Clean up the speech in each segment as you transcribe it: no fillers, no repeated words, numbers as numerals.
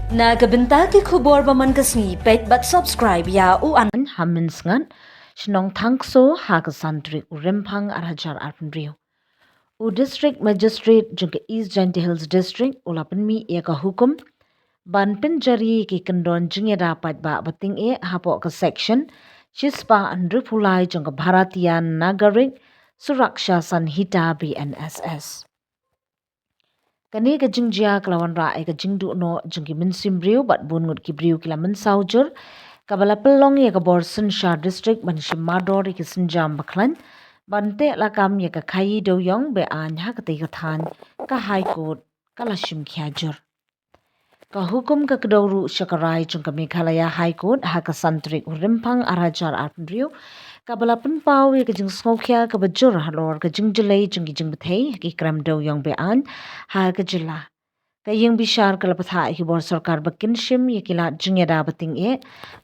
Nagabenta ki khubor baman kasni pet but subscribe ya u an Hamins ngan shnong thangso hagasantri uremphang arhajar arpnrio u district magistrate jung East Janty Hills district ulapanmi eka hukum ban penjari ki kendon jingeda pat ba bating e hapo ka section chispa andripulai jung Bharatiya Nagarik Suraksha Sanhita BNSS kani ka jingjia kelawan ra ka jingdu no jungki minsim briu bat bungut ki briu kila mensaujur kabala pelong ya ka Borson Shah district manishim mador ki senjam baklan bante lakam ya ka khayi dewiong beaiñ ha ka than ka high court kala shim khajur ka hukum ka kedauru syakarai jungka Meghalaya high court ha ka santrik urimpang arajar arpnriu kabala penpau ya ka jing sngokya ka bajur halor ka jingjelei jungki jingbethei ki kram dewiong beaiñ ha ka jila kayeng bishar kalapatha ki bor sarkar bakinshim yekila jingeda bating e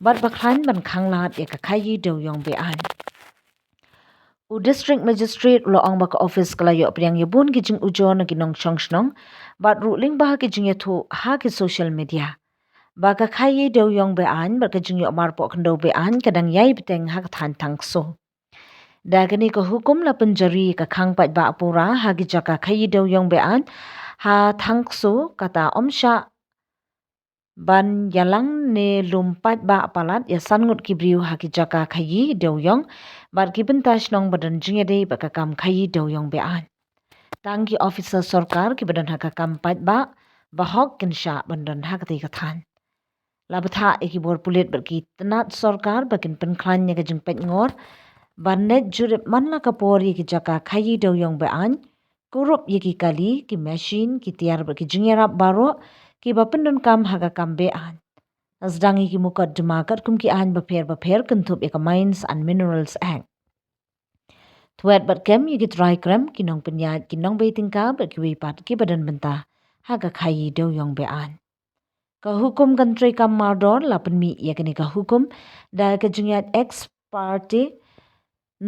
bat bakhan ban khanglat ya ka khayi dewyong beaiñ u district magistrate lo ong baka office kala yo priang yebun ki jing ujon ki nong chongshnong bat ruling bah ki jing yathu ha ki social media baka khayi dewyong beaiñ baka jing yo marpo khndo beaiñ kadang yai beteng ha ka than tangso dagani ko hukum la penjari ka khang pat ba apura ha ki jaka khayi dewyong beaiñ ha thangso kata omsha ban yalang ne lumpat ba palat ya sangut kibriu haki jaka khayi dewyong bar ki bentash nong badan jingede baka kam khayi dewyong beaiñ tangki officer sarkar ki badan haka kam pat ba bahok kinsha badan hakati kathan labatha ekibor pulit barki tenat sarkar bakin penklan ya kajing pet ngor banet jurip manla kapori ki jaka khayi dewyong beaiñ kurup yeki kali ki machine ki tiar ki jingerap baro ki bapendon kam haga kam beaiñ asdangi ki mukat demakat kum ki an baper kentup eka Mines and Minerals Act tuat bat kem yeki try krem ki nong penyat ki nong beiting ka bat ki wipat ki badan benta haga khayi dewyong beaiñ ka hukum kantri kam mardor lapenmi yakani ka hukum da ka jingyat ex parte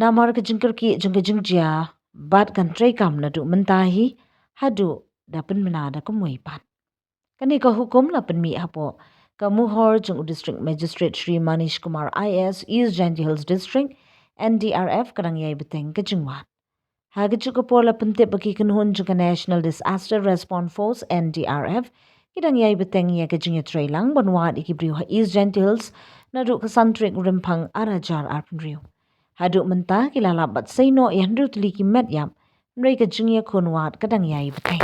namar ka jingker ki jingjia bat kantri kam nadu mentahi hadu dapen menada kumwipat kani ka hukum lapenmi hapo Kamuhor jung district magistrate Shri Manish Kumar IS East Janty Hills district NDRF kadang yai beteng ke jingwat hagiju ka por lapente baki kunhun jung National Disaster Response Force NDRF kidang yai beteng ya ke jingya trailang banwat ikibriu ha East Janty Hills nadu kasantrik rimpang arajar arpenriu hadu mentah kilala bat seino ya ndru tli ki met yam mrei ka jingya kunwat kadang yai beteng